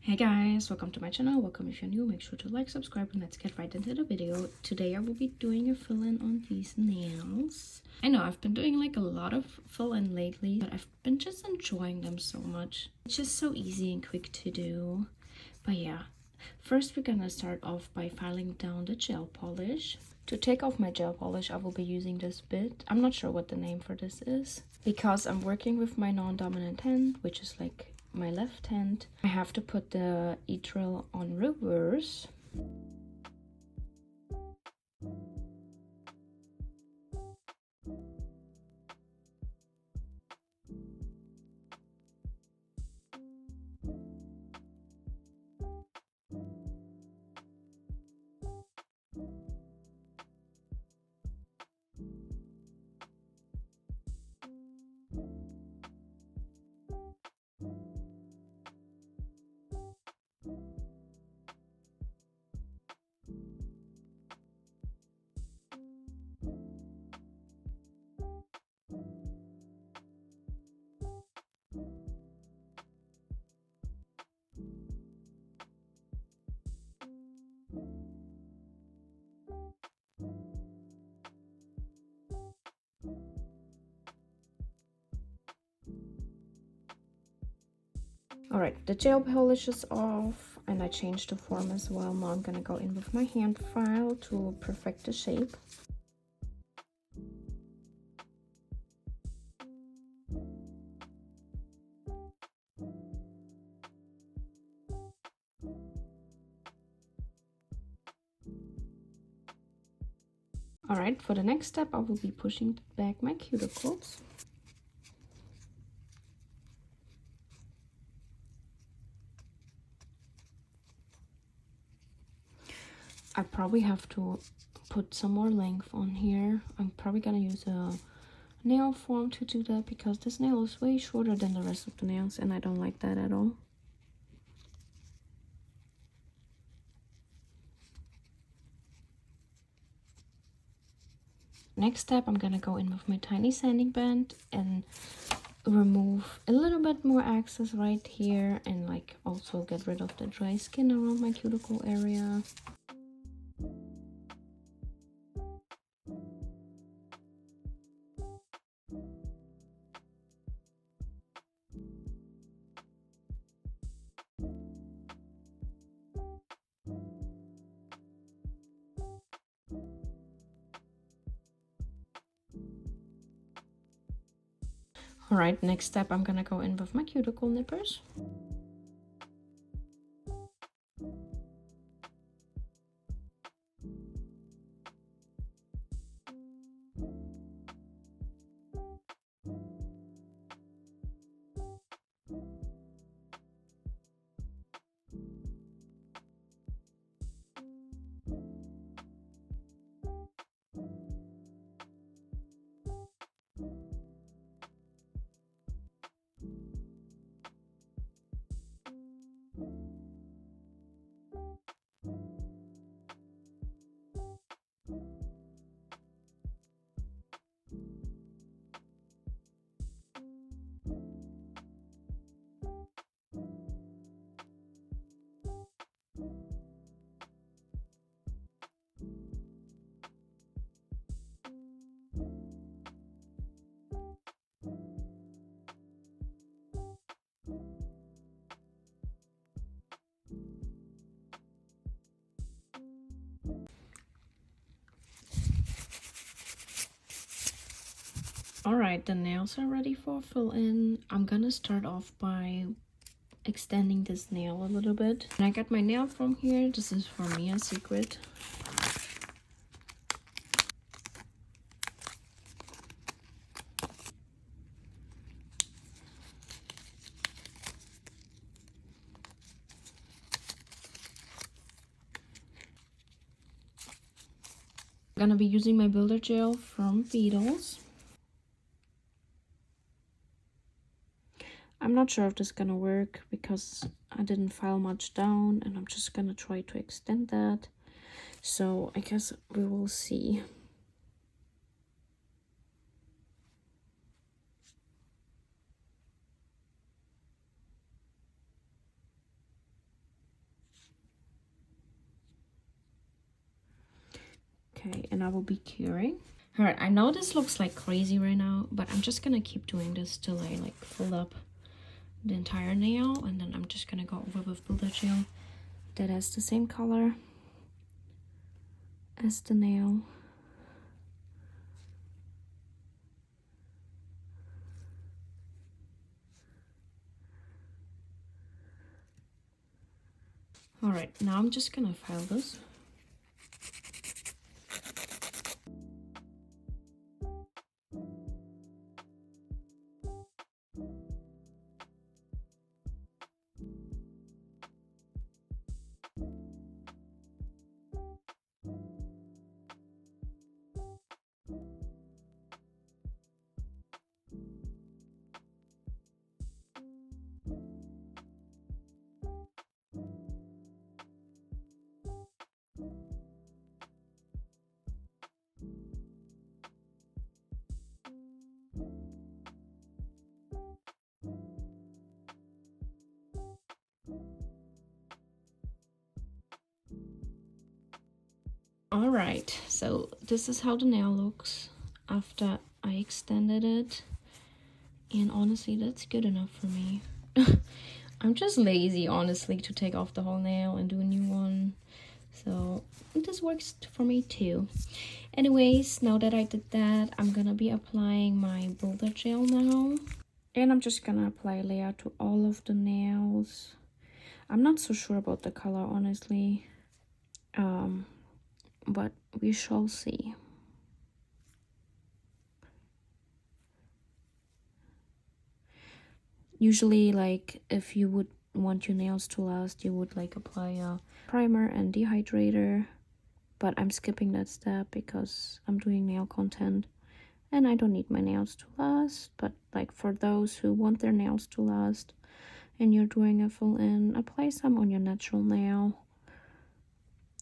Hey guys, welcome to my channel. Welcome if you're new. Make sure to like, subscribe, and let's get right into the video. Today I will be doing a fill-in on these nails. I know I've been doing like a lot of fill-in lately, but I've been just enjoying them so much. It's just so easy and quick to do. But yeah, first we're gonna start off by filing down the gel polish. To take off my gel polish, I will be using this bit. I'm not sure what the name for this is, because I'm working with my non-dominant hand, which is like my left hand. I have to put the e-drill on reverse. Alright, the gel polish is off and I changed the form as well. Now I'm gonna go in with my hand file to perfect the shape. Alright, for the next step I will be pushing back my cuticles. I probably have to put some more length on here. I'm probably gonna use a nail form to do that because this nail is way shorter than the rest of the nails and I don't like that at all. Next step, I'm gonna go in with my tiny sanding band and remove a little bit more excess right here and like also get rid of the dry skin around my cuticle area. Alright, next step, I'm gonna go in with my cuticle nippers. Alright, the nails are ready for fill in. I'm gonna start off by extending this nail a little bit. And I got my nail from here. This is for me a secret. I'm gonna be using my builder gel from Beetles. I'm not sure if this is gonna work because I didn't file much down and I'm just gonna try to extend that. So I guess we will see. Okay, and I will be curing. All right, I know this looks like crazy right now, but I'm just gonna keep doing this till I like fill up the entire nail, and then I'm just gonna go over with builder gel that has the same color as the nail. All right, now I'm just gonna file this. All right, so this is how the nail looks after I extended it, and honestly that's good enough for me. I'm just lazy, honestly, to take off the whole nail and do a new one, so this works for me too. Anyways, now that I did that, I'm gonna be applying my builder gel now, and I'm just gonna apply a layer to all of the nails. I'm not so sure about the color, honestly, but we shall see. Usually, like, if you would want your nails to last, you would like apply a primer and dehydrator, but I'm skipping that step because I'm doing nail content and I don't need my nails to last. But like for those who want their nails to last and you're doing a full in, apply some on your natural nail.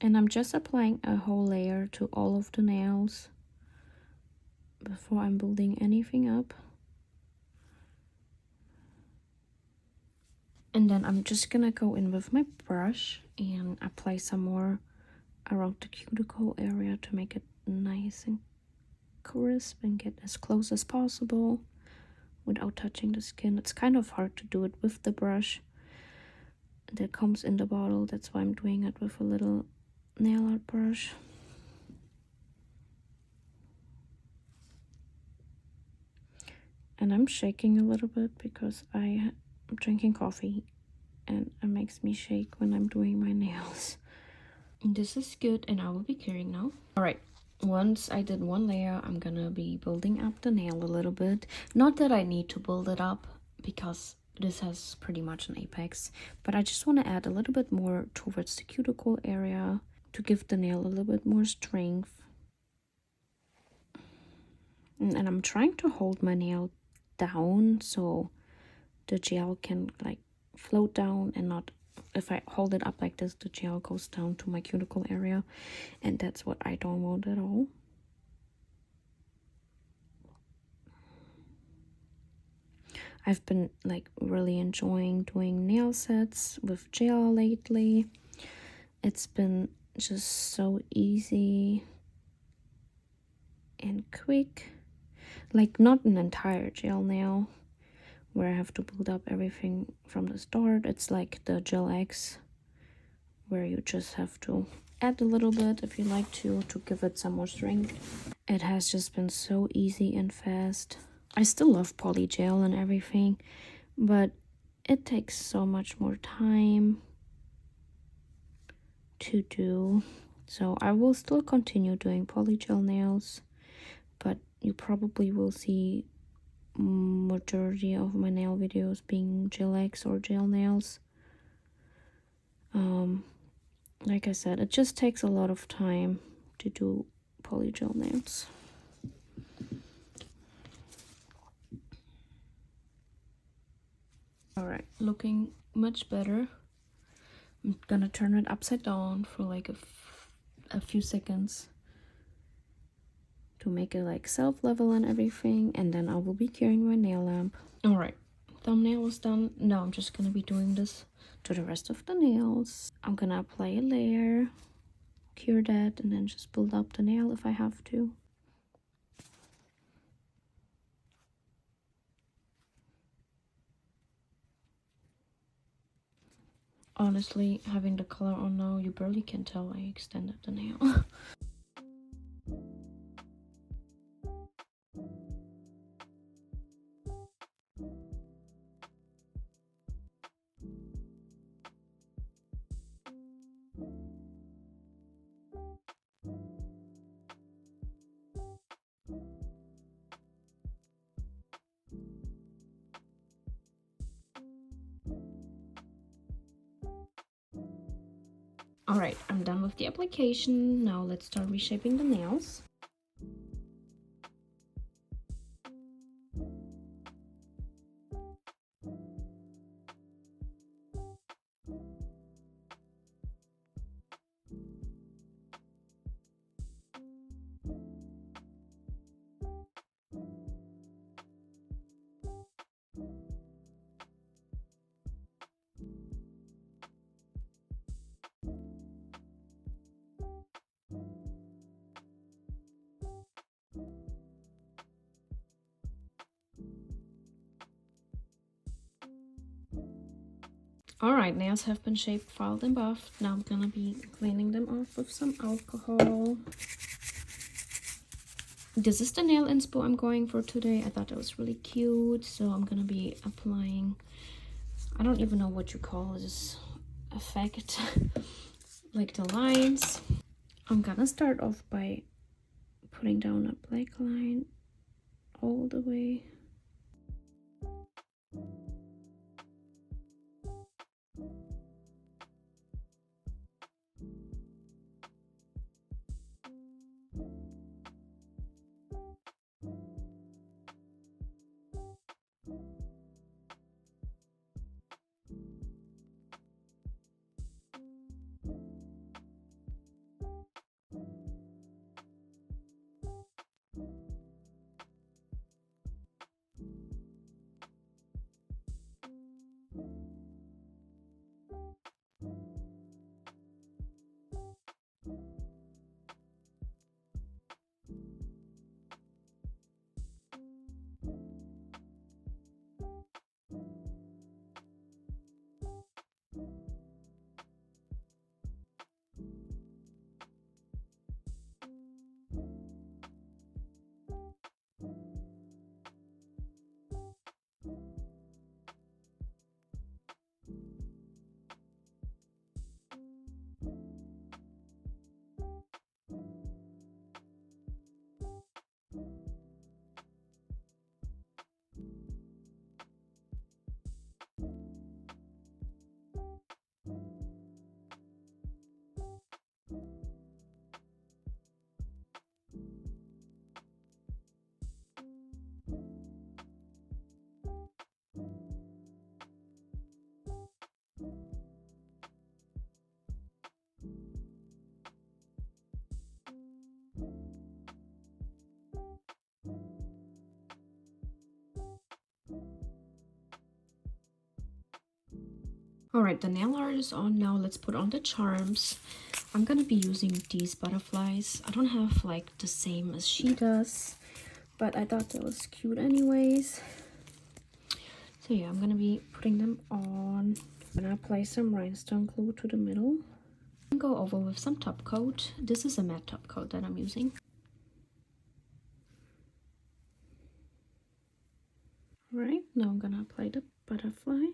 And I'm just applying a whole layer to all of the nails before I'm building anything up. And then I'm just gonna go in with my brush and apply some more around the cuticle area to make it nice and crisp and get as close as possible without touching the skin. It's kind of hard to do it with the brush that comes in the bottle. That's why I'm doing it with a little nail art brush. And I'm shaking a little bit because I'm drinking coffee and it makes me shake when I'm doing my nails. This is good, and I will be curing now. All right, once I did one layer, I'm gonna be building up the nail a little bit. Not that I need to build it up because this has pretty much an apex, but I just want to add a little bit more towards the cuticle area to give the nail a little bit more strength. And I'm trying to hold my nail down so the gel can like float down and not, if I hold it up like this, the gel goes down to my cuticle area, and that's what I don't want at all. I've been like really enjoying doing nail sets with gel lately. It's been just so easy and quick. Like not an entire gel nail where I have to build up everything from the start. It's like the gelx where you just have to add a little bit if you like to give it some more strength. It has just been so easy and fast. I still love poly gel and everything, but it takes so much more time to do. So I will still continue doing poly gel nails, but you probably will see majority of my nail videos being gelx or gel nails. Like I said, it just takes a lot of time to do poly gel nails. All right, looking much better. I'm gonna turn it upside down for like a few seconds to make it like self-level and everything, and then I will be curing my nail lamp. All right, thumbnail was done. Now I'm just gonna be doing this to the rest of the nails. I'm gonna apply a layer cure that and then just build up the nail if I have to. Honestly, having the color on now, you barely can tell I extended the nail. Alright, I'm done with the application. Now let's start reshaping the nails. Alright, nails have been shaped, filed, and buffed. Now I'm gonna be cleaning them off with some alcohol. This is the nail inspo I'm going for today. I thought that was really cute, so I'm gonna be applying, I don't even know what you call this effect, like the lines. I'm gonna start off by putting down a black line all the way. Alright, the nail art is on now. Let's put on the charms. I'm gonna be using these butterflies. I don't have like the same as she does, but I thought that was cute anyways. So yeah, I'm gonna be putting them on. I'm gonna apply some rhinestone glue to the middle and go over with some top coat. This is a matte top coat that I'm using. Alright, now I'm gonna apply the butterfly.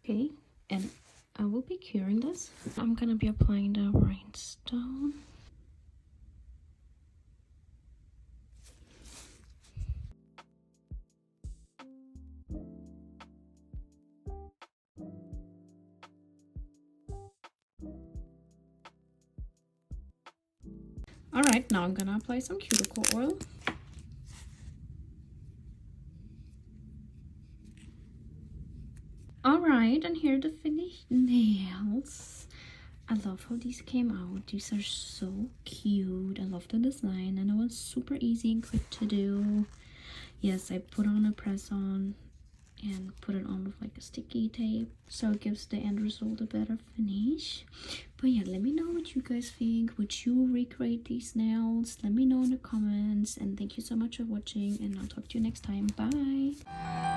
Okay, and I will be curing this. I'm gonna be applying the rhinestone. Alright, now I'm gonna apply some cuticle oil. Alright, and here are the finished nails. I love how these came out. These are so cute. I love the design and it was super easy and quick to do. Yes, I put on a press on and put it on with like a sticky tape so it gives the end result a better finish. But yeah, let me know what you guys think. Would you recreate these nails? Let me know in the comments, and thank you so much for watching, and I'll talk to you next time. Bye.